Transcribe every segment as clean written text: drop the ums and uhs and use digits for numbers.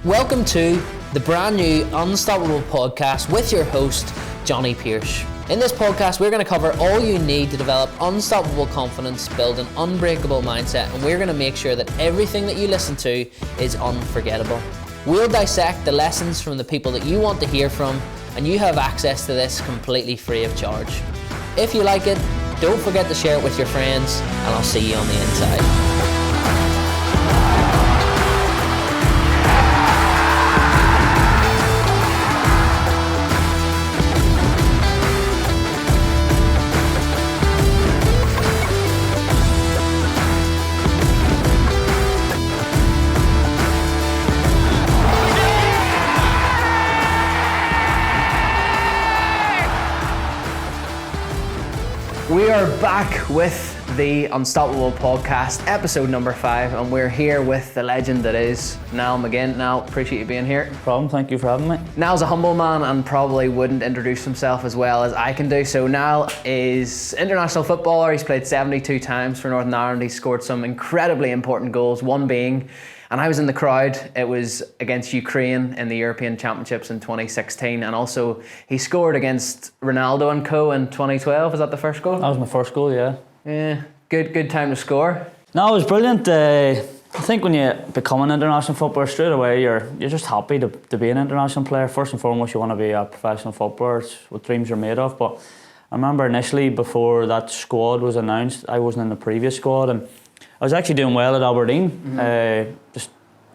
Welcome to the brand new Unstoppable podcast with your host, Jonny Pierce. In this podcast, we're going to cover all you need to develop unstoppable confidence, build an unbreakable mindset, and we're going to make sure that everything that you listen to is unforgettable. We'll dissect the lessons from the people that you want to hear from, and you have access to this completely free of charge. If you like it, don't forget to share it with your friends, and I'll see you on the inside. We are back with the Unstoppable podcast, episode number 5, and we're here with the legend that is Niall McGinn. Niall, appreciate you being here. No problem, thank you for having me. Niall's a humble man and probably wouldn't introduce himself as well as I can do. So Niall is international footballer. He's played 72 times for Northern Ireland. He's scored some incredibly important goals, one being, and I was in the crowd, it was against Ukraine in the European Championships in 2016, and also he scored against Ronaldo and co in 2012. Is that the first goal? That was my first goal, yeah. Yeah, good time to score. No, it was brilliant. I think when you become an international footballer, straight away you're just happy to be an international player. First and foremost, you want to be a professional footballer. It's what dreams are made of. But I remember initially, before that squad was announced, I wasn't in the previous squad, and I was actually doing well at Aberdeen, just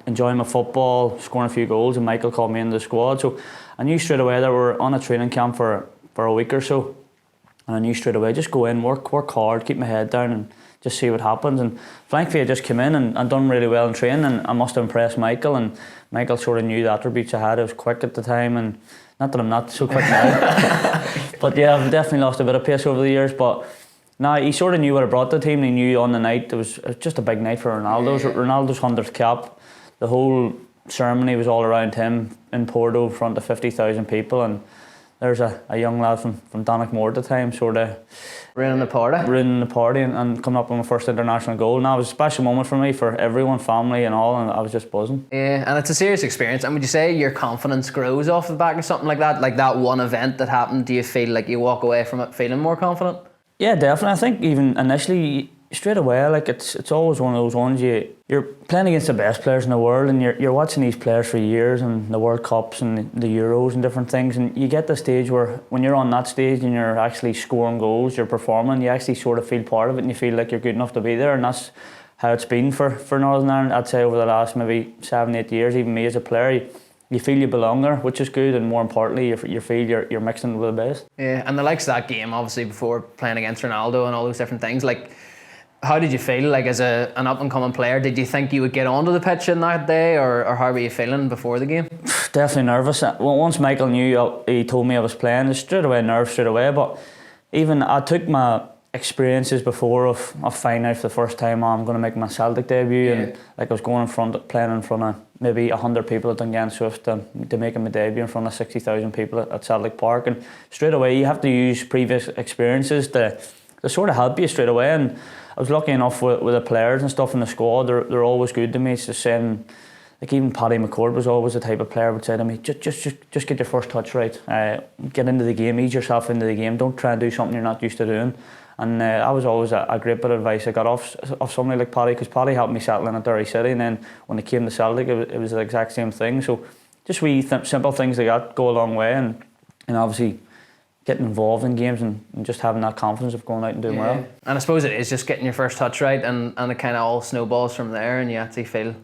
enjoying my football, scoring a few goals, and Michael called me into the squad. So I knew straight away that we were on a training camp for a week or so, and I knew straight away, just go in, work hard, keep my head down and just see what happens. And thankfully I just came in and done really well in training, and I must have impressed Michael, and Michael sort of knew the attributes I had. I was quick at the time, and not that I'm not so quick now, but yeah, I've definitely lost a bit of pace over the years. But no, he sort of knew what I brought to the team, and he knew on the night it was just a big night for Ronaldo. Yeah. Ronaldo's 100th cap. The whole ceremony was all around him in Porto in front of 50,000 people, and there's a young lad from Donegal at the time sort of ruining the party and coming up with my first international goal. And that was a special moment for me, for everyone, family and all, and I was just buzzing. Yeah, and it's a serious experience. And would you say your confidence grows off the back of something like that? Like that one event that happened, do you feel like you walk away from it feeling more confident? Yeah, definitely. I think even initially, straight away, like it's always one of those ones you're playing against the best players in the world, and you're watching these players for years, and the World Cups and the Euros and different things, and you get the stage where when you're on that stage and you're actually scoring goals, you're performing, you actually sort of feel part of it, and you feel like you're good enough to be there. And that's how it's been for Northern Ireland, I'd say, over the last maybe 7-8 years. Even me as a player, you feel you belong there, which is good, and more importantly, you feel you're mixing with the best. Yeah, and the likes of that game, obviously, before playing against Ronaldo and all those different things, like, how did you feel, like, as an up-and-coming player? Did you think you would get onto the pitch in that day, or how were you feeling before the game? Definitely nervous. Well, once Michael knew, he told me I was playing, straight away. But even I took my experiences before of finding out for the first time, I'm going to make my Celtic debut, and like I was playing in front of maybe 100 people at Dungan Swift to making my debut in front of 60,000 people at Celtic Park. And straight away you have to use previous experiences to sort of help you straight away. And I was lucky enough with the players and stuff in the squad. They're always good to me. It's just saying, like, even Paddy McCourt was always the type of player who would say to me, just get your first touch right. Get into the game, ease yourself into the game. Don't try and do something you're not used to doing. And that was always a great bit of advice I got off somebody like Paddy, because Paddy helped me settle in at Derry City, and then when it came to Celtic, it was the exact same thing. So just wee simple things like that go a long way, and obviously getting involved in games and just having that confidence of going out and doing well. And I suppose it is just getting your first touch right, and it kind of all snowballs from there, and you actually feel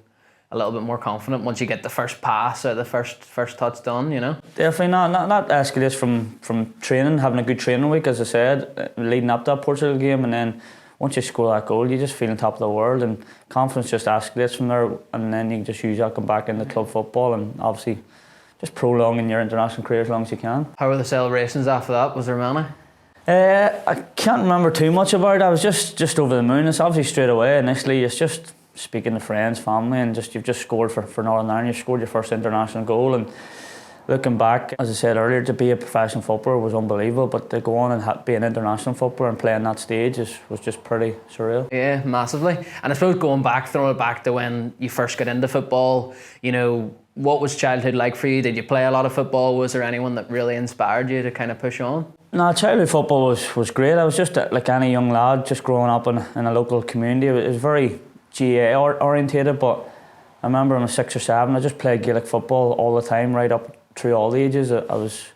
a little bit more confident once you get the first pass or the first touch done, you know? Definitely not escalates from training, having a good training week, as I said, leading up to that Portugal game, and then once you score that goal, you just feel on top of the world, and confidence just escalates from there, and then you can just use that, come back into club football, and obviously just prolonging your international career as long as you can. How were the celebrations after that? Was there many? I can't remember too much about it. I was just over the moon. It's obviously straight away. Initially, it's just speaking to friends, family, and you've just scored for Northern Ireland. You've scored your first international goal, and looking back, as I said earlier, to be a professional footballer was unbelievable, but to go on and be an international footballer and play on that stage was just pretty surreal. Yeah, massively. And I suppose throwing it back to when you first got into football, you know, what was childhood like for you? Did you play a lot of football? Was there anyone that really inspired you to kind of push on? No, childhood football was great. I was just like any young lad, just growing up in a local community. It was very GA orientated, but I remember when I was 6 or 7, I just played Gaelic football all the time, right up through all the ages. I was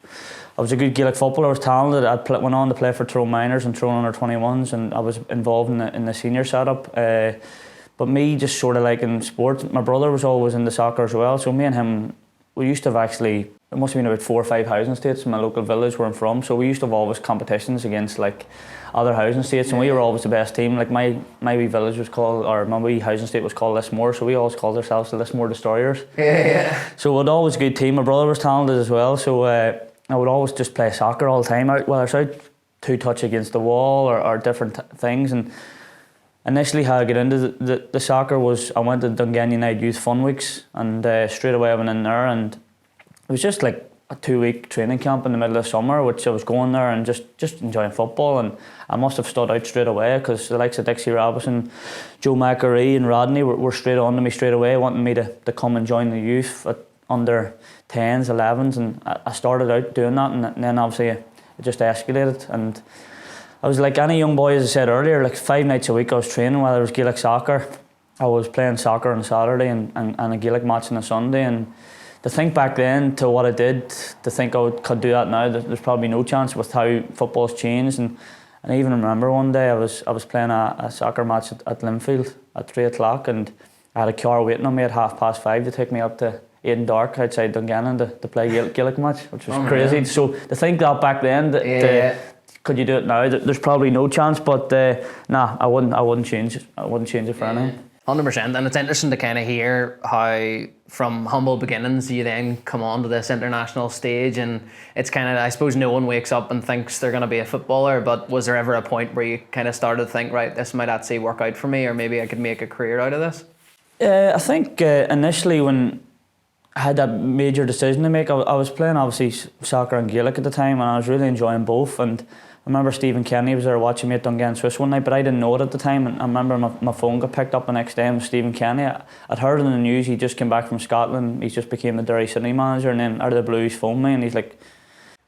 a good Gaelic footballer. I was talented. I went on to play for Tyrone Minors and Tyrone Under-21s, and I was involved in the senior setup. But me, just sort of like in sports, my brother was always into soccer as well. So me and him, we used to have actually, it must have been about 4 or 5 housing estates in my local village where I'm from. So we used to have always competitions against like other housing estates, and we were always the best team. Like my wee village was called, or my wee housing estate was called Lismore, so we always called ourselves the Lismore Destroyers. Yeah. So we'd always a good team. My brother was talented as well, so I would always just play soccer all the time. Whether I was out 2-touch against the wall or different things. And initially how I got into the soccer was I went to Dungannon United Youth Fun Weeks, and straight away I went in there, and it was just like a 2-week training camp in the middle of summer, which I was going there and just enjoying football, and I must have stood out straight away because the likes of Dixie Robinson, Joe McAree and Rodney were straight on to me straight away, wanting me to come and join the youth at under 10s, 11s, and I started out doing that, and then obviously it just escalated, and I was like any young boy, as I said earlier, like 5 nights a week I was training, whether it was Gaelic soccer, I was playing soccer on a Saturday and a Gaelic match on a Sunday, and to think back then to what I did, to think I could do that now, there's probably no chance with how football's changed. And I even remember one day I was playing a soccer match at Linfield at 3 o'clock, and I had a car waiting on me at 5:30 to take me up to Aidan Dark outside Dungannon to play Gaelic match, which was crazy. Yeah. So to think that back then, could you do it now? There's probably no chance, but nah, I wouldn't change it. I wouldn't change it for anything. 100%, and it's interesting to kind of hear how from humble beginnings you then come on to this international stage, and it's kind of, I suppose no one wakes up and thinks they're going to be a footballer, but was there ever a point where you kind of started to think, right, this might actually work out for me, or maybe I could make a career out of this? I think initially when I had that major decision to make, I was playing obviously soccer and Gaelic at the time, and I was really enjoying both, and I remember Stephen Kenny was there watching me at Dungannon Swiss one night, but I didn't know it at the time, and I remember my phone got picked up the next day, and it was Stephen Kenny. I'd heard in the news he just came back from Scotland, he just became the Derry City manager, and then out of the blue he's phoned me and he's like...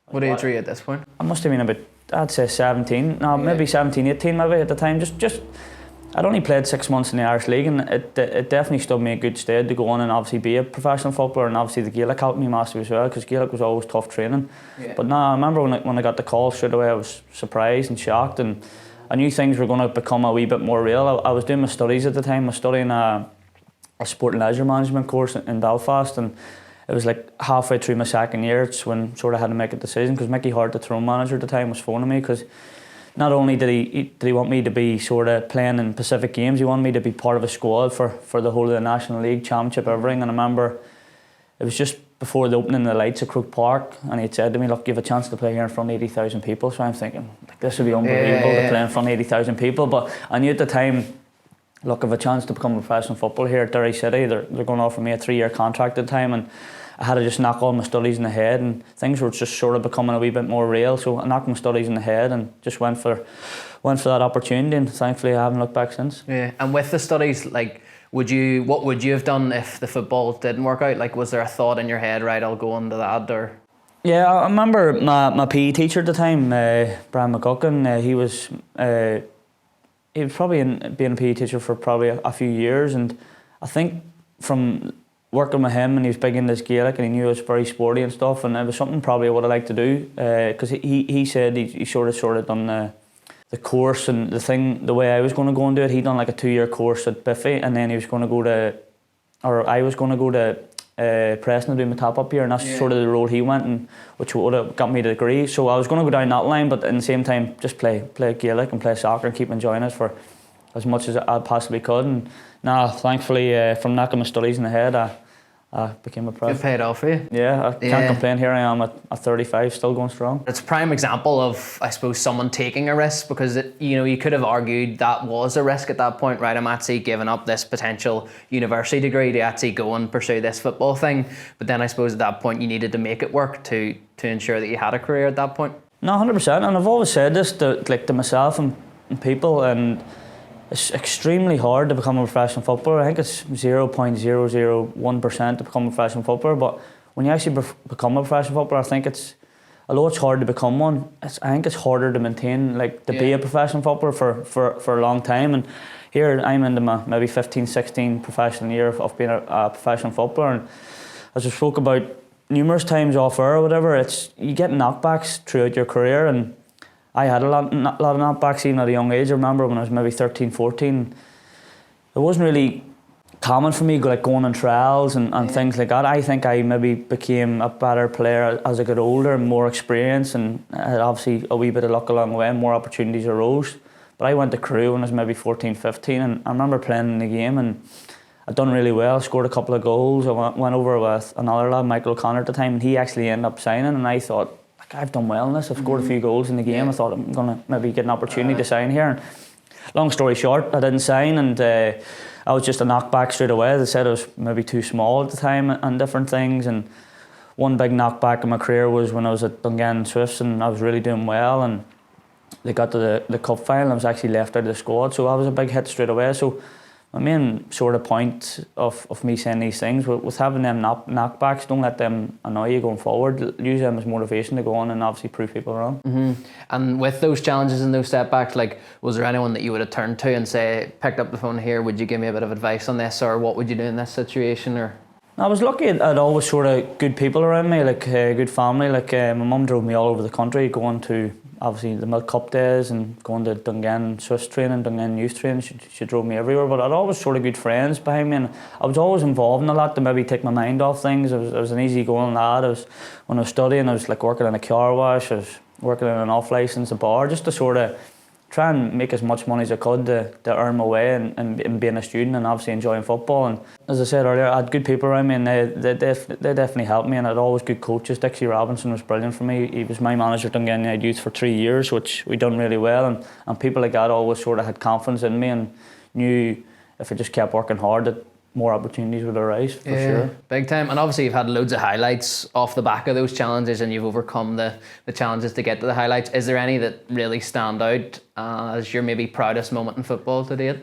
What age were you at this point? I must have been about, I'd say 17, no, maybe 17, 18 maybe at the time. Just I'd only played 6 months in the Irish League, and it definitely stood me in good stead to go on and obviously be a professional footballer, and obviously the Gaelic helped me massively as well, because Gaelic was always tough training. Yeah. But no, I remember when I got the call straight away, I was surprised and shocked, and I knew things were going to become a wee bit more real. I was doing my studies at the time. I was studying a sport and leisure management course in Belfast, and it was like halfway through my second year, it's when sort of had to make a decision, because Mickey Hart, the Tyrone manager at the time, was phoning me, because not only did he want me to be sort of playing in Pacific Games, he wanted me to be part of a squad for the whole of the National League, Championship, everything. And I remember it was just before the opening of the lights at Croke Park, and he had said to me, look, you have a chance to play here in front of 80,000 people. So I'm thinking, like, this would be unbelievable to play in front of 80,000 people. But I knew at the time, look, I have a chance to become a professional footballer here at Derry City. They're going to offer me a 3-year contract at the time, and I had to just knock all my studies in the head, and things were just sort of becoming a wee bit more real. So I knocked my studies in the head and just went for that opportunity, and thankfully I haven't looked back since. Yeah, and with the studies, like, what would you have done if the football didn't work out? Like, was there a thought in your head, right, I'll go into that, or? Yeah, I remember my PE teacher at the time, Brian McGuckin. He was probably being a PE teacher for probably a few years, and I think from working with him, and he was big into his Gaelic, and he knew I was very sporty and stuff, and it was something probably I would have liked to do, because he said he sort of done the course and the way I was going to go and do it. He'd done like a 2-year course at Biffy, and then I was going to go to Preston to do my top up year, and that's sort of the road he went, and which would have got me the degree. So I was going to go down that line, but at the same time just play Gaelic and play soccer and keep enjoying it for as much as I possibly could. And now, thankfully, from knocking my studies in the head, I I became a prof. It paid off for you. Yeah, I can't complain. Here I am at 35, still going strong. It's a prime example of, I suppose, someone taking a risk, because you could have argued that was a risk at that point, right? I'm actually giving up this potential university degree to actually go and pursue this football thing. But then I suppose at that point you needed to make it work to ensure that you had a career at that point. No, 100%. And I've always said this to myself and people, and it's extremely hard to become a professional footballer. I think it's 0.001% to become a professional footballer, but when you actually become a professional footballer, I think although it's hard to become one, I think it's harder to maintain, to be a professional footballer for a long time. And here I'm into my maybe 15, 16 professional year of being a professional footballer. And as I spoke about numerous times off air or whatever, you get knockbacks throughout your career, and I had a lot of knockbacks even at a young age. I remember when I was maybe 13, 14, it wasn't really common for me going on trials and things like that. I think I maybe became a better player as I got older and more experience, and obviously a wee bit of luck along the way and more opportunities arose. But I went to Crewe when I was maybe 14, 15, and I remember playing in the game and I'd done really well, scored a couple of goals. I went over with another lad, Michael O'Connor at the time, and he actually ended up signing, and I thought, I've done well in this. I've scored a few goals in the game. I thought I'm going to maybe get an opportunity to sign here. And long story short, I didn't sign, and I was just a knockback straight away. They said I was maybe too small at the time and different things. And one big knockback in my career was when I was at Dungannon Swifts, and I was really doing well, and they got to the cup final. I was actually left out of the squad, so I was a big hit straight away. So my main sort of point of me saying these things with having them knockbacks, don't let them annoy you going forward. Use them as motivation to go on and obviously prove people wrong. Mm-hmm. And with those challenges and those setbacks, was there anyone that you would have turned to and say, picked up the phone here, would you give me a bit of advice on this, or what would you do in this situation? Or I was lucky I'd always sort of good people around me, good family. My mum drove me all over the country, going to obviously the Milk Cup days and going to Dungannon Swiss training, Dungannon youth training. She drove me everywhere, but I'd always sort of good friends behind me, and I was always involved in a lot to maybe take my mind off things. I was an easygoing lad. When I was studying, I was working in a car wash, I was working in an off-licence, a bar, just to sort of try and make as much money as I could to earn my way and being a student and obviously enjoying football. And as I said earlier, I had good people around me, and they definitely helped me, and I had always good coaches. Dixie Robinson was brilliant for me. He was my manager at Dungannon Youth for 3 years, which we done really well, and people like that always sort of had confidence in me and knew if I just kept working hard that more opportunities would arise, for sure. Big time. And obviously you've had loads of highlights off the back of those challenges, and you've overcome the challenges to get to the highlights. Is there any that really stand out as your maybe proudest moment in football to date?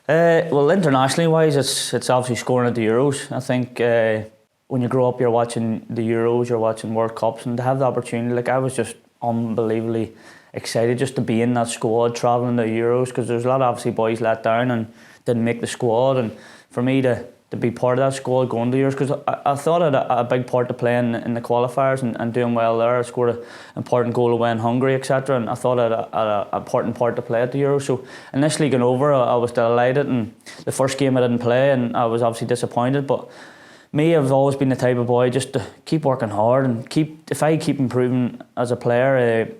Well, internationally wise, it's obviously scoring at the Euros. I think when you grow up, you're watching the Euros, you're watching World Cups, and to have the opportunity, I was just unbelievably excited just to be in that squad, travelling to Euros, because there's a lot of obviously boys let down and didn't make the squad, and for me to be part of that squad going to Euros, because I thought I had a big part to play in the qualifiers and doing well there. I scored an important goal away in Hungary, etc., and I thought I had an important part to play at the Euros. So initially going over, I was delighted, and the first game I didn't play, and I was obviously disappointed, but me, I've always been the type of boy just to keep working hard and if I keep improving as a player,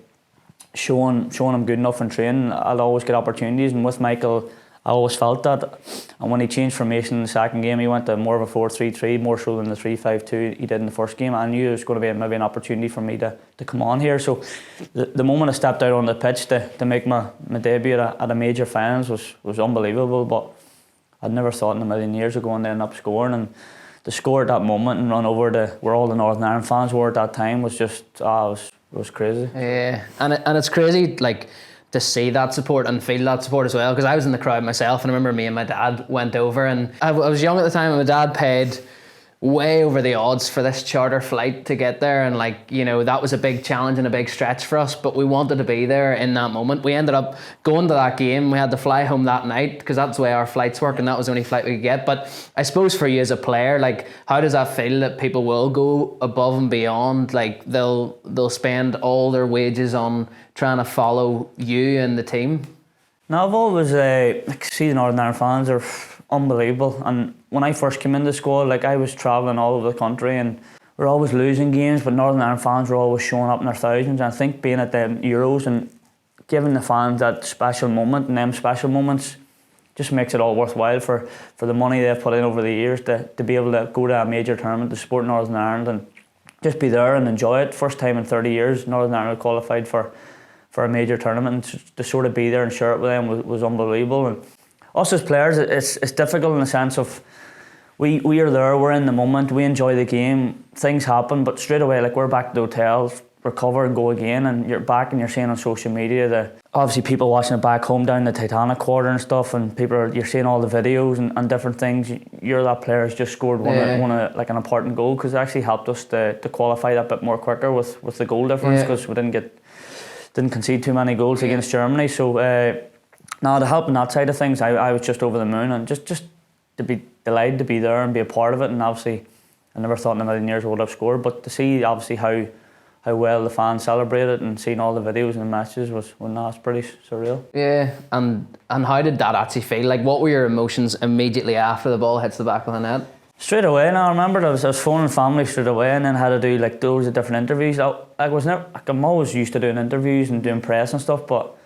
showing I'm good enough in training, I'll always get opportunities. And with Michael, I always felt that. And when he changed formation in the second game, he went to more of a 4-3-3, more so than the 3-5-2 he did in the first game. I knew it was going to be maybe an opportunity for me to come on here. So the moment I stepped out on the pitch to make my debut at a major finals was unbelievable. But I'd never thought in a million years of going to end up scoring. And to score at that moment and run over to where all the Northern Ireland fans were at that time was just, it was crazy. Yeah, and it's crazy, to see that support and feel that support as well, because I was in the crowd myself, and I remember me and my dad went over, and I was young at the time, and my dad paid way over the odds for this charter flight to get there, and that was a big challenge and a big stretch for us, but we wanted to be there in that moment. We ended up going to that game. We had to fly home that night because that's the way our flights work, and that was the only flight we could get. But I suppose for you as a player, how does that feel that people will go above and beyond? They'll spend all their wages on trying to follow you and the team? No, I've always see the Northern Ireland fans are unbelievable, and when I first came in the squad, I was travelling all over the country, and we're always losing games, but Northern Ireland fans were always showing up in their thousands. And I think being at the Euros and giving the fans that special moment, and them special moments just makes it all worthwhile for the money they've put in over the years to be able to go to a major tournament to support Northern Ireland and just be there and enjoy it. First time in 30 years Northern Ireland qualified for a major tournament, and to sort of be there and share it with them was unbelievable. And us as players, it's difficult in the sense of we are there, we're in the moment, we enjoy the game, things happen, but straight away, like, we're back to the hotel, recover and go again, and you're back and you're seeing on social media that obviously people watching it back home down the Titanic quarter and stuff, and you're seeing all the videos and different things. You're that player who's just scored one like an important goal, because it actually helped us to qualify that bit more quicker with the goal difference, because we didn't concede too many goals against Germany. So now to help in that side of things, I was just over the moon, and just to be delighted to be there and be a part of it. And obviously I never thought in a million years I would have scored, but to see obviously how well the fans celebrated and seeing all the videos and the matches was pretty surreal. Yeah, and how did that actually feel? Like, what were your emotions immediately after the ball hits the back of the net? Straight away, now I remember I was phoning family straight away, and then had to do like loads of different interviews. I'm always used to doing interviews and doing press and stuff, but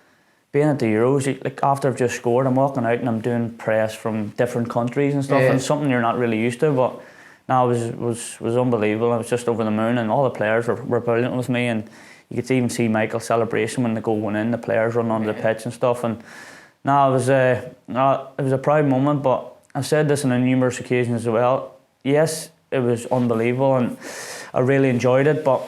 being at the Euros, like, after I've just scored, I'm walking out and I'm doing press from different countries and stuff, and something you're not really used to. But no, it was unbelievable. I was just over the moon, and all the players were brilliant with me, and you could even see Michael's celebration when the goal went in, the players running onto the pitch and stuff. And no, it was a proud moment. But I've said this on numerous occasions as well. Yes, it was unbelievable, and I really enjoyed it, but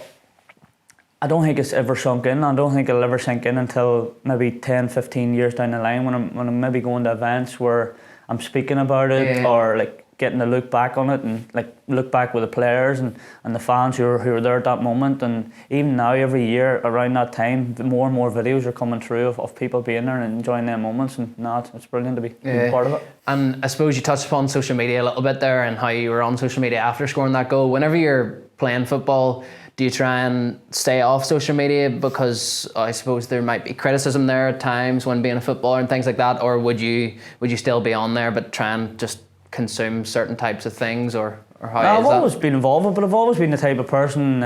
I don't think it's ever sunk in. I don't think it'll ever sink in until maybe 10, 15 years down the line, when I'm maybe going to events where I'm speaking about it, or like getting to look back on it, and like look back with the players and the fans who were there at that moment. And even now, every year around that time, more and more videos are coming through of people being there and enjoying their moments. And it's brilliant to be part of it. And I suppose you touched upon social media a little bit there, and how you were on social media after scoring that goal. Whenever you're playing football, do you try and stay off social media, because I suppose there might be criticism there at times when being a footballer and things like that, or would you still be on there but try and just consume certain types of things, or how is that? I've always been involved, but I've always been the type of person,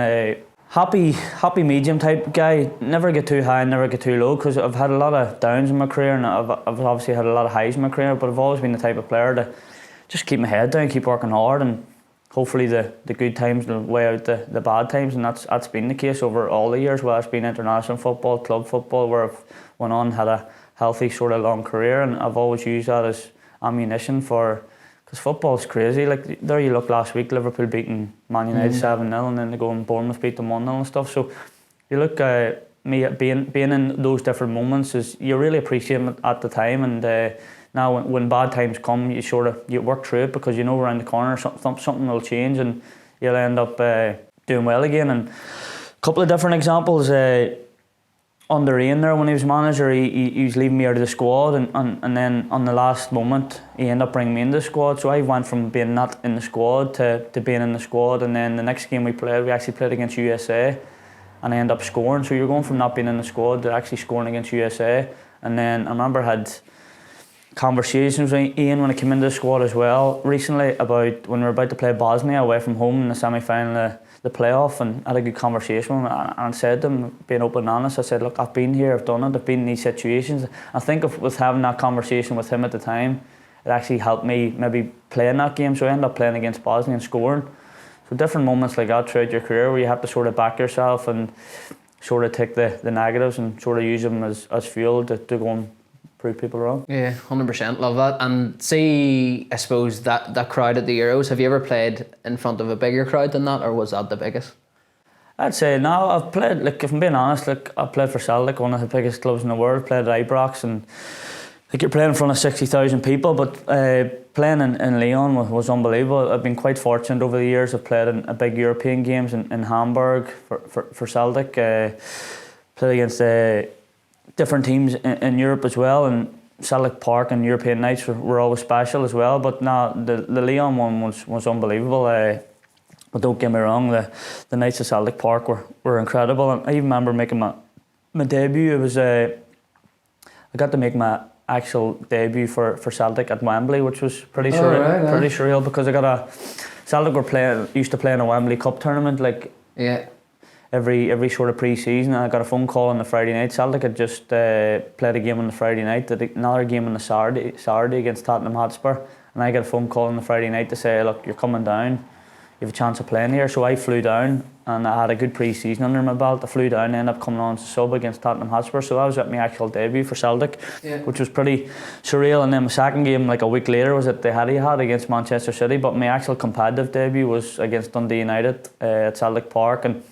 happy medium type guy. Never get too high, never get too low, because I've had a lot of downs in my career, and I've obviously had a lot of highs in my career, but I've always been the type of player to just keep my head down, keep working hard, and hopefully the good times will weigh out the bad times. And that's been the case over all the years, whether it's been international football, club football, where I've went on, had a healthy sort of long career, and I've always used that as ammunition because football's crazy. Like, there you look last week, Liverpool beating Man United 7-0, and then they go and Bournemouth beat them 1-0 and stuff. So you look me being in those different moments, is you really appreciate it at the time. And now when bad times come, you work through it, because you know around the corner something will change and you'll end up doing well again. And a couple of different examples. Under Ian there, when he was manager, he was leaving me out of the squad, and then on the last moment he ended up bringing me into the squad. So I went from being not in the squad to being in the squad, and then the next game we actually played against USA, and I ended up scoring. So you're going from not being in the squad to actually scoring against USA. And then I remember I had conversations with Ian when I came into the squad as well recently, about when we were about to play Bosnia away from home in the semi-final, the playoff, and I had a good conversation with him, and I said to him, being open and honest, I said, look, I've been here, I've done it, I've been in these situations. I think with having that conversation with him at the time, it actually helped me maybe play in that game. So I ended up playing against Bosnia and scoring. So different moments like that throughout your career, where you have to sort of back yourself and sort of take the negatives and sort of use them as fuel to go and prove people wrong. Yeah, 100%, love that. And see, I suppose that crowd at the Euros, have you ever played in front of a bigger crowd than that, or was that the biggest? I'd say no, I've played, like, if I'm being honest, like, I played for Celtic, one of the biggest clubs in the world, played at Ibrox, and like, you're playing in front of 60,000 people, but playing in Lyon was unbelievable. I've been quite fortunate over the years. I've played in big European games in Hamburg for Celtic, played against different teams in Europe as well, and Celtic Park and European nights were always special as well. But no, the Lyon one was unbelievable. But don't get me wrong, the nights at Celtic Park were incredible. And I even remember making my debut. It was I got to make my actual debut for Celtic at Wembley, which was pretty surreal. Pretty surreal, because Celtic used to play in a Wembley Cup tournament, like. Yeah. every sort of pre-season, and I got a phone call on the Friday night. Celtic had just played a game on the Friday night, another game on the Saturday against Tottenham Hotspur, and I got a phone call on the Friday night to say, look, you're coming down, you have a chance of playing here. So I flew down, and I had a good pre-season under my belt. I flew down and ended up coming on to sub against Tottenham Hotspur, so that was at my actual debut for Celtic, which was pretty surreal. And then my second game, like a week later, was at the Etihad against Manchester City, but my actual competitive debut was against Dundee United at Celtic Park, and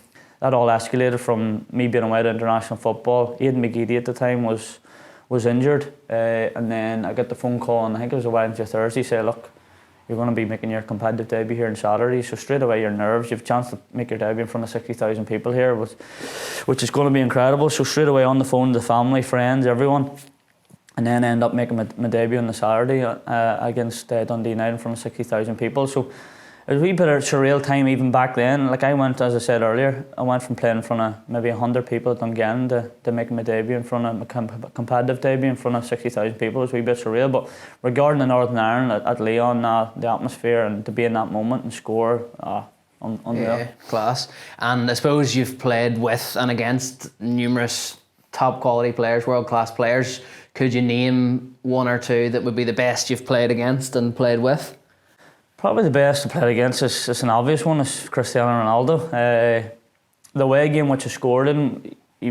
that all escalated from me being away to international football. Aidan McGeady at the time was injured, and then I got the phone call, and I think it was a Wednesday or Thursday, say, look, you're going to be making your competitive debut here on Saturday, so straight away your nerves, you have a chance to make your debut in front of 60,000 people here, which is going to be incredible. So straight away on the phone to the family, friends, everyone, and then end up making my debut on the Saturday against Dundee United in front of 60,000 people. So it was a wee bit of a surreal time even back then. Like I went, as I said earlier, I went from playing in front of maybe 100 people at Dungannon to making my debut in front of my competitive debut in front of 60,000 people. It was a wee bit surreal. But regarding the Northern Ireland at Leon, the atmosphere and to be in that moment and score, unreal. Yeah, class. And I suppose you've played with and against numerous top quality players, world class players. Could you name one or two that would be the best you've played against and played with? Probably the best to play against is an obvious one, is Cristiano Ronaldo. The away game which I scored in, he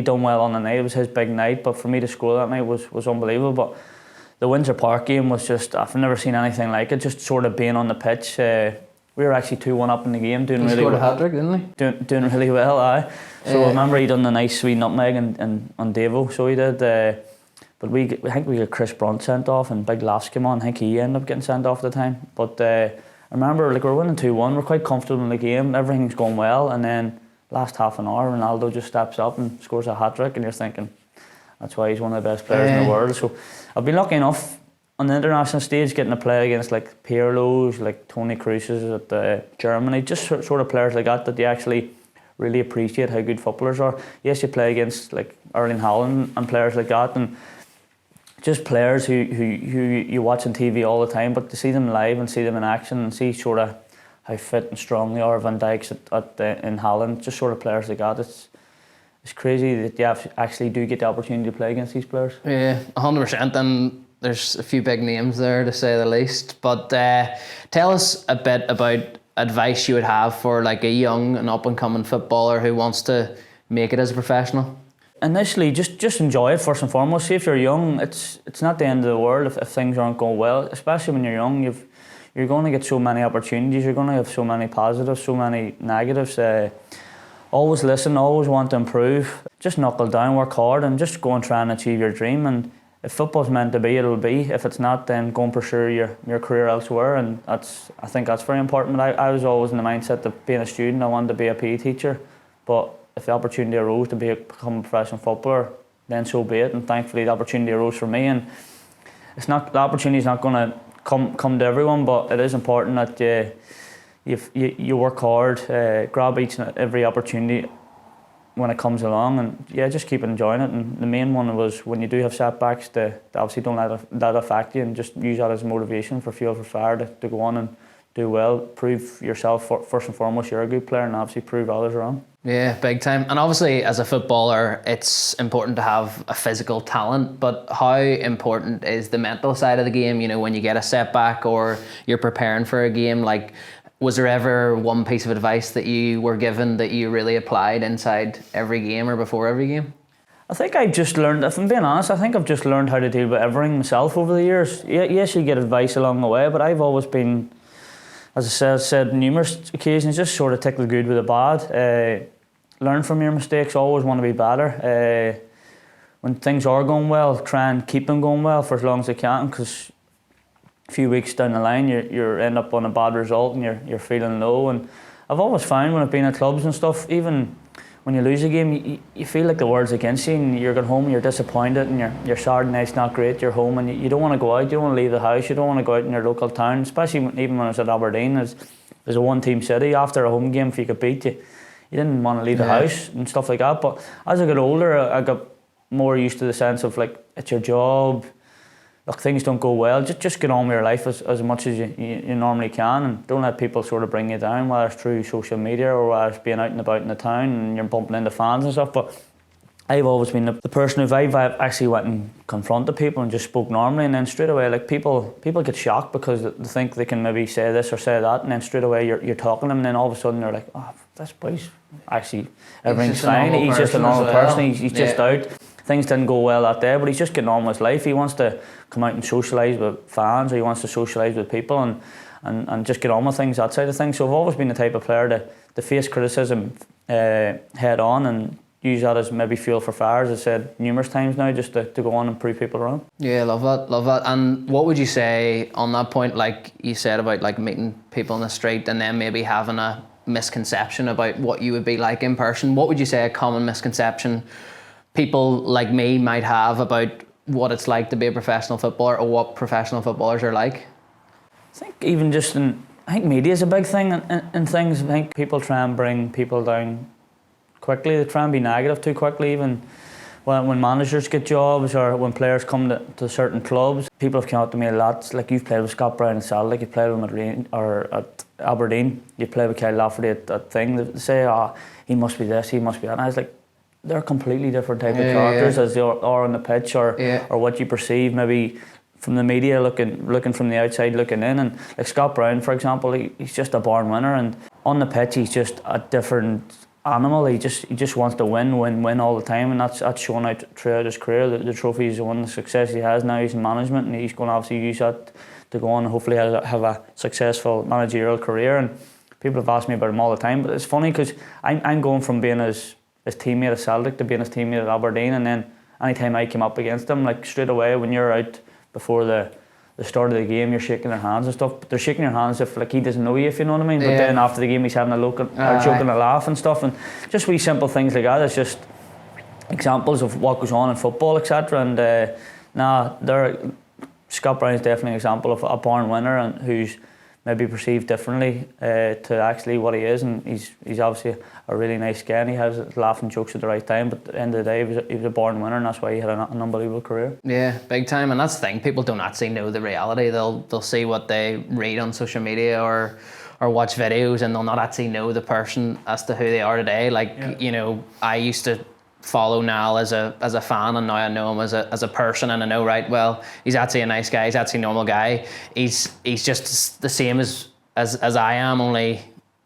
done well on the night. It was his big night, but for me to score that night was unbelievable. But the Windsor Park game was just, I've never seen anything like it. Just sort of being on the pitch. We were actually 2-1 up in the game, doing really well. He scored a hat-trick, didn't he? Doing really well, aye. So I remember he done the nice sweet nutmeg on Devo, so he did. But I think we got Chris Brunt sent off, and Big Laughs came on. I think he ended up getting sent off at the time. But I remember, like, we were winning 2-1. We're quite comfortable in the game. Everything's going well, and then last half an hour, Ronaldo just steps up and scores a hat trick, and you're thinking, that's why he's one of the best players in the world. So I've been lucky enough on the international stage getting to play against like Pirlo's, like Tony Kroos's at Germany, just sort of players like that you actually really appreciate how good footballers are. Yes, you play against like Erling Haaland and players like that, and just players who you watch on TV all the time, but to see them live and see them in action and see sort of how fit and strong they are, Van Dijk's in Holland, just sort of players like that, it's crazy that you actually do get the opportunity to play against these players. Yeah, 100%, and there's a few big names there to say the least, but tell us a bit about advice you would have for like a young and up and coming footballer who wants to make it as a professional. Initially, just enjoy it first and foremost. See, if you're young, it's not the end of the world if things aren't going well. Especially when you're young, you're going to get so many opportunities. You're going to have so many positives, so many negatives. Always listen, always want to improve. Just knuckle down, work hard, and just go and try and achieve your dream. And if football's meant to be, it'll be. If it's not, then go and pursue your career elsewhere. And I think that's very important. But I was always in the mindset of being a student. I wanted to be a PE teacher, but if the opportunity arose to become a professional footballer, then so be it. And thankfully, the opportunity arose for me. And the opportunity is not going to come to everyone, but it is important that you work hard, grab each and every opportunity when it comes along, and just keep enjoying it. And the main one was when you do have setbacks, to obviously don't let that affect you, and just use that as motivation for fuel for fire to go on and do well, prove yourself first and foremost you're a good player, and obviously prove others wrong. Yeah, big time. And obviously as a footballer it's important to have a physical talent, but how important is the mental side of the game? You know, when you get a setback or you're preparing for a game, like, was there ever one piece of advice that you were given that you really applied inside every game or before every game? I think I've just learned, if I'm being honest, I think I've just learned how to deal with everything myself over the years. Yes, you get advice along the way, but I've always been, as I said on numerous occasions, just sort of take the good with the bad. Learn from your mistakes, always want to be better. When things are going well, try and keep them going well for as long as you can, because a few weeks down the line you end up on a bad result and you're feeling low. And I've always found when I've been at clubs and stuff, even when you lose a game, you feel like the world's against you, and you're going home, you're disappointed, and you're sorry, night's not great, you're home, and you don't want to go out, you don't want to leave the house, you don't want to go out in your local town, especially even when I was at Aberdeen as a one-team city. After a home game, if you could beat you didn't want to leave the house and stuff like that. But as I got older, I got more used to the sense of, like, it's your job, look, things don't go well, just get on with your life as much as you normally can, and don't let people sort of bring you down, whether it's through social media or whether it's being out and about in the town and you're bumping into fans and stuff. But I've always been the person who I've actually went and confronted people and just spoke normally, and then straight away, like, people get shocked because they think they can maybe say this or say that, and then straight away you're talking to them, and then all of a sudden they're like, oh, this boy's actually, everything's fine, he's just a normal person, he's just out. Things didn't go well that day, but he's just getting on with his life. He wants to come out and socialise with fans, or he wants to socialise with people and just get on with things, that side of things. So I've always been the type of player to face criticism head on and use that as maybe fuel for fire, as I said numerous times now, just to go on and prove people wrong. Yeah, love that. And what would you say on that point, like you said about like meeting people on the street and then maybe having a misconception about what you would be like in person? What would you say a common misconception people like me might have about what it's like to be a professional footballer, or what professional footballers are like? I think even just I think media is a big thing in things. I think people try and bring people down quickly. They try and be negative too quickly, even when managers get jobs or when players come to certain clubs. People have come up to me a lot, like, you've played with Scott Brown in Celtic, you've played with Madrid or at Aberdeen, you played with Kyle Lafferty at thing. They say, oh, he must be this, he must be that. And I was like, they're completely different type of characters as they are on the pitch, or what you perceive maybe from the media looking from the outside looking in. And like Scott Brown, for example, he's just a born winner, and on the pitch he's just a different animal. He just wants to win all the time, and that's shown out throughout his career. The trophies he won, the success he has now, he's in management, and he's going to obviously use that to go on and hopefully have a successful managerial career. And people have asked me about him all the time, but it's funny because I'm going from being his teammate at Celtic to being his teammate at Aberdeen, and then anytime I came up against him, like, straight away when you're out before the start of the game, you're shaking their hands and stuff, but they're shaking your hands if, like, he doesn't know you, if you know what I mean. But then after the game he's having a look or joking a laugh and stuff, and just wee simple things like that. It's just examples of what goes on in football, etc. And Scott Brown's definitely an example of a born winner and who's maybe perceived differently to actually what he is, and he's obviously a really nice guy, and he has his laughing jokes at the right time, but at the end of the day he was a born winner, and that's why he had an unbelievable career. Yeah, big time. And that's the thing, people don't actually know the reality. They'll see what they read on social media or watch videos, and they'll not actually know the person as to who they are today. Like, you know, I used to follow Niall as a fan, and now I know him as a person, and I know, right, well, he's actually a nice guy, he's actually a normal guy, he's just the same as I am, only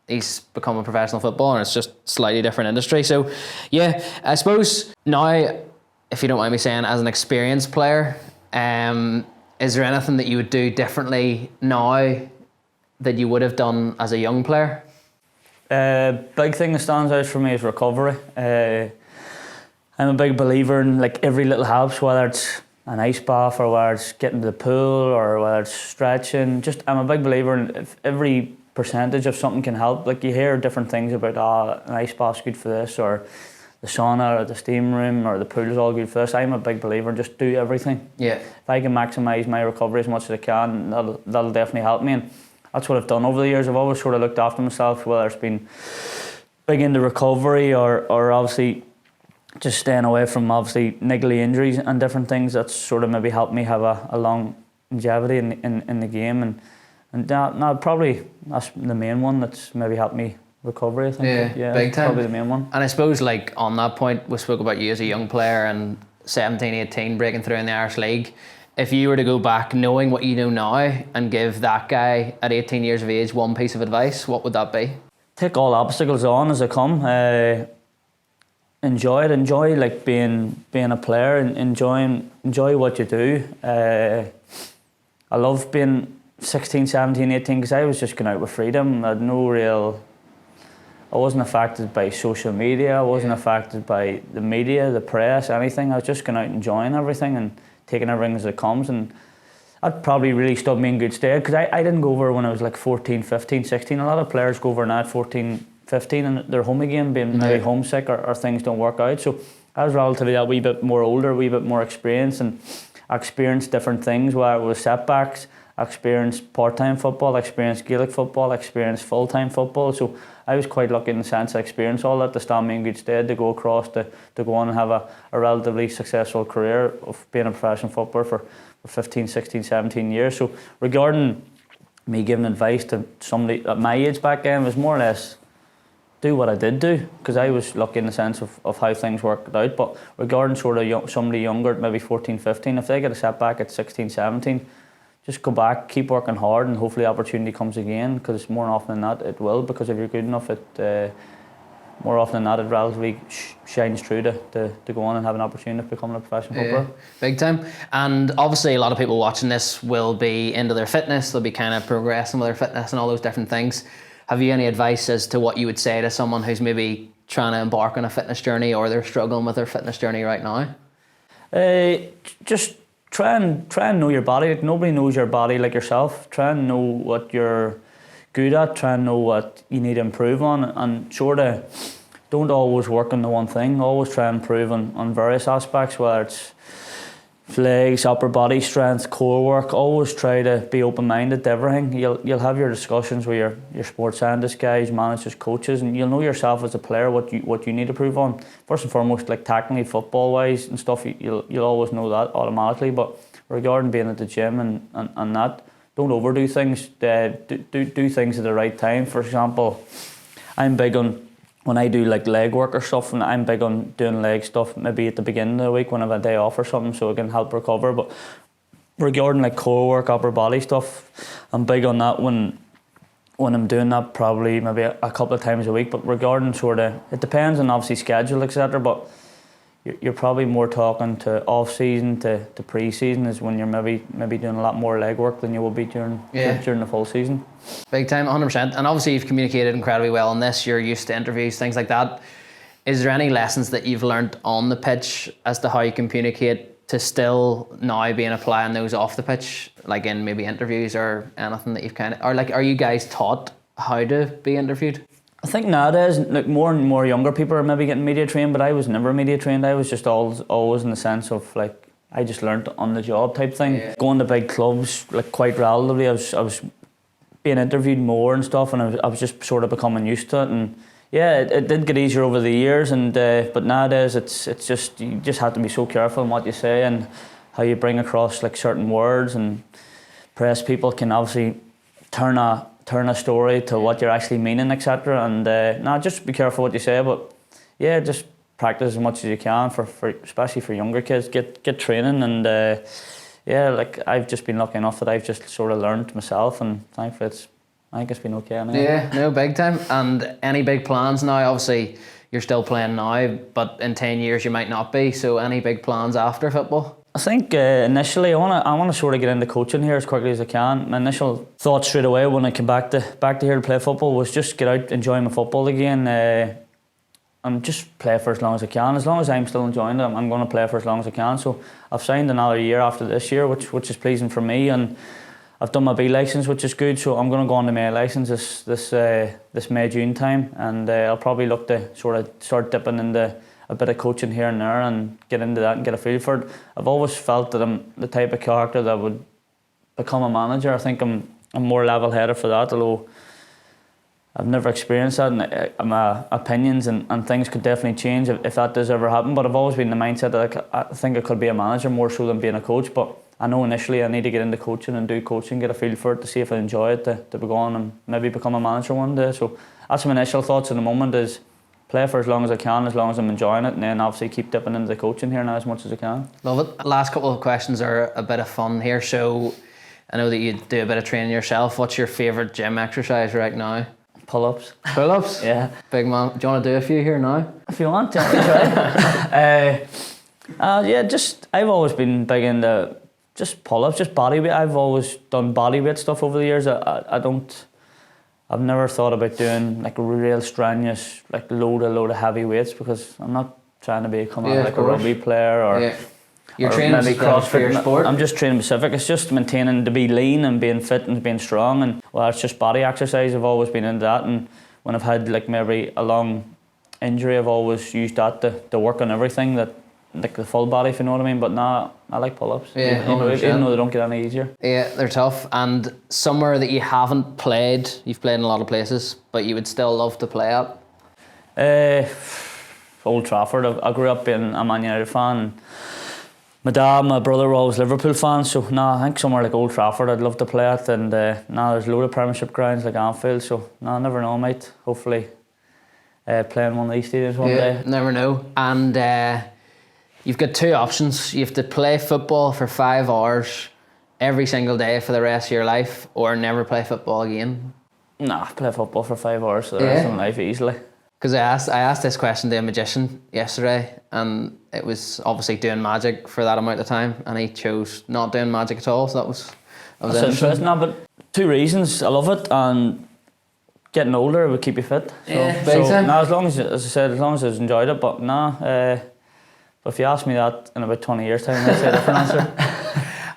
he's become a professional footballer, and it's just slightly different industry. So yeah, I suppose now, if you don't mind me saying, as an experienced player, is there anything that you would do differently now that you would have done as a young player? Big thing that stands out for me is recovery. I'm a big believer in, like, every little helps, whether it's an ice bath or whether it's getting to the pool or whether it's stretching. I'm a big believer in if every percentage of something can help. Like, you hear different things about, an ice bath's good for this, or the sauna or the steam room or the pool is all good for this. I'm a big believer in just do everything. Yeah. If I can maximise my recovery as much as I can, that'll definitely help me. And that's what I've done over the years. I've always sort of looked after myself, whether it's been big into recovery or obviously just staying away from obviously niggly injuries and different things. That's sort of maybe helped me have a longevity in the game, and probably that's the main one that's maybe helped me recovery, I think. Yeah, big time. Probably the main one. And I suppose, like, on that point, we spoke about you as a young player and 17, 18 breaking through in the Irish League. If you were to go back knowing what you know now and give that guy at 18 years of age one piece of advice, what would that be? Take all obstacles on as they come. Enjoy it. Enjoy, like, being a player, and enjoy what you do. I love being 16, 17, 18 because I was just going out with freedom. I had I wasn't affected by social media. I wasn't affected by the media, the press, anything. I was just going out enjoying everything and taking everything as it comes, and that probably really stood me in good stead because I didn't go over when I was like 14, 15, 16. A lot of players go over now at 14, 15 and they're home again, being maybe homesick or things don't work out. So I was relatively a wee bit more older, a wee bit more experienced, and I experienced different things, whether it was setbacks, I experienced part-time football, I experienced Gaelic football, I experienced full-time football. So I was quite lucky in the sense I experienced all that to stand me in good stead, to go across, to go on and have a relatively successful career of being a professional footballer for 15, 16, 17 years. So regarding me giving advice to somebody at my age back then was more or less do what I did do, because I was lucky in the sense of how things worked out. But regarding sort of somebody younger, maybe 14, 15, if they get a setback at 16, 17, just go back, keep working hard, and hopefully opportunity comes again, because more often than not it will, because if you're good enough, more often than not it relatively shines through to go on and have an opportunity of becoming a professional footballer. Big time. And obviously a lot of people watching this will be into their fitness, they'll be kind of progressing with their fitness and all those different things. Have you any advice as to what you would say to someone who's maybe trying to embark on a fitness journey, or they're struggling with their fitness journey right now? Just try and know your body. Like, nobody knows your body like yourself. Try and know what you're good at. Try and know what you need to improve on, and sort of don't always work on the one thing. Always try and improve on various aspects, whether it's legs, upper body strength, core work. Always try to be open-minded to everything. You'll have your discussions with your sports scientist guys, managers, coaches, and you'll know yourself as a player what you need to improve on. First and foremost, like technically, football-wise and stuff, you'll always know that automatically. But regarding being at the gym and that, don't overdo things. Do things at the right time. For example, I'm big on, when I do like leg work or stuff, and I'm big on doing leg stuff maybe at the beginning of the week when I have a day off or something, so I can help recover. But regarding like core work, upper body stuff, I'm big on that when I'm doing that, probably maybe a couple of times a week. But regarding sort of, it depends on obviously schedule, etc. But you're probably more talking to off season to pre-season is when you're maybe doing a lot more leg work than you will be during the full season. Big time, 100%. And obviously you've communicated incredibly well on this. You're used to interviews, things like that. Is there any lessons that you've learned on the pitch as to how you communicate to still now being applying those off the pitch, like in maybe interviews or anything that you've kind of, or like, are you guys taught how to be interviewed? I think nowadays, like, more and more younger people are maybe getting media trained, but I was never media trained. I was just always in the sense of like, I just learnt on the job type thing. Yeah. Going to big clubs, like quite relatively, I was being interviewed more and stuff, and I was just sort of becoming used to it. And yeah, it did get easier over the years, and but nowadays it's just, you just have to be so careful in what you say and how you bring across like certain words, and press people can obviously turn a story to what you're actually meaning, etc. And just be careful what you say, but yeah, just practice as much as you can for especially for younger kids. Get training, and yeah, like I've just been lucky enough that I've just sort of learned myself, and thankfully I think it's been okay anyway. Yeah, no, big time. And any big plans now? Obviously you're still playing now, but in 10 years you might not be, so any big plans after football? I think initially I want to sort of get into coaching here as quickly as I can. My initial thought straight away when I came back to here to play football was just get out, enjoy my football again, and just play for as long as I can. As long as I'm still enjoying it, I'm going to play for as long as I can. So I've signed another year after this year, which is pleasing for me, and I've done my B licence, which is good. So I'm going to go on to my A licence this May, June time, and I'll probably look to sort of start dipping into a bit of coaching here and there and get into that and get a feel for it. I've always felt that I'm the type of character that would become a manager. I think I'm more level-headed for that, although I've never experienced that, and my opinions and things could definitely change if that does ever happen. But I've always been in the mindset that I think I could be a manager more so than being a coach. But I know initially I need to get into coaching and do coaching, get a feel for it to see if I enjoy it, to go on and maybe become a manager one day. So that's my initial thoughts at the moment, is play for as long as I can, as long as I'm enjoying it, and then obviously keep dipping into the coaching here now as much as I can. Love it. Last couple of questions are a bit of fun here. So I know that you do a bit of training yourself. What's your favourite gym exercise right now? Pull-ups. Pull-ups? Yeah. Big man. Do you want to do a few here now? If you want, try. Yeah, I've always been big into just pull-ups, just body weight. I've always done body weight stuff over the years. I've never thought about doing like real strenuous, like load of heavy weights, because I'm not trying to become like a rugby player or. Yeah. You're training CrossFit for your sport? I'm just training specific. It's just maintaining to be lean and being fit and being strong, and well, it's just body exercise. I've always been into that, and when I've had like maybe a long injury, I've always used that to work on everything that like the full body, if you know what I mean. But nah, I like pull-ups. Yeah, even though they don't get any easier. Yeah, they're tough. And somewhere that you haven't played, you've played in a lot of places, but you would still love to play at? Old Trafford. I grew up being a Man United fan. And my dad, my brother were always Liverpool fans, so I think somewhere like Old Trafford I'd love to play at. And there's a load of Premiership grounds like Anfield, so I never know, mate. Hopefully playing one of these stadiums one day. Never know. And you've got two options. You have to play football for 5 hours every single day for the rest of your life, or never play football again. Nah, play football for 5 hours for the rest of my life easily. Because I asked this question to a magician yesterday, and it was obviously doing magic for that amount of time, and he chose not doing magic at all. So that was interesting. No, but 2 reasons. I love it, and getting older would keep you fit. As long as I said, as long as I enjoyed it. But but if you ask me that in about 20 years' time, I'd say a different answer.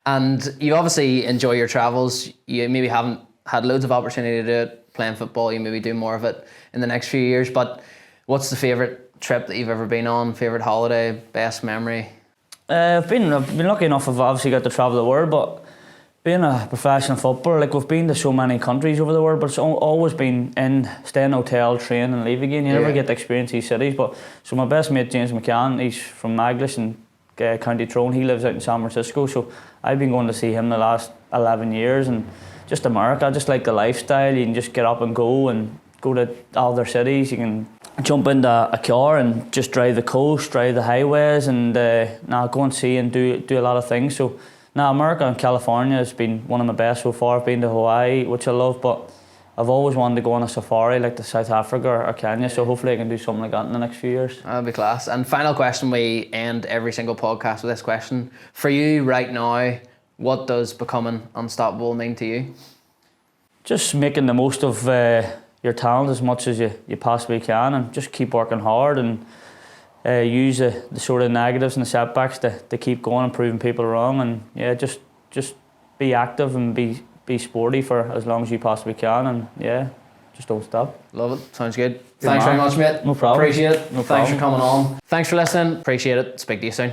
And you obviously enjoy your travels. You maybe haven't had loads of opportunity to do it playing football. You maybe do more of it in the next few years. But what's the favourite trip that you've ever been on? Favourite holiday? Best memory? I've been lucky enough. I've obviously got to travel the world, but being a professional footballer, like we've been to so many countries over the world, but it's always been stay in a hotel, train and leave again. You never get to experience these cities. But so my best mate James McCann, he's from 𝐷𝐿aglis in County Tyrone. He lives out in San Francisco, so I've been going to see him the last 11 years. And just America, I just like the lifestyle. You can just get up and go to all their cities. You can jump into a car and just drive the coast, drive the highways, and go and see and do a lot of things. So America and California has been one of my best so far. I've been to Hawaii, which I love, but I've always wanted to go on a safari like to South Africa or Kenya, so hopefully I can do something like that in the next few years. That'll be class. And final question, we end every single podcast with this question. For you right now, what does becoming unstoppable mean to you? Just making the most of your talent as much as you possibly can, and just keep working hard and use the sort of negatives and the setbacks to keep going and proving people wrong. And just be active and be sporty for as long as you possibly can, and just don't stop. Love it. Sounds good. Thanks very much, mate. No problem. Appreciate it. No Thanks problem. for coming on. Thanks for listening. Appreciate it. Speak to you soon.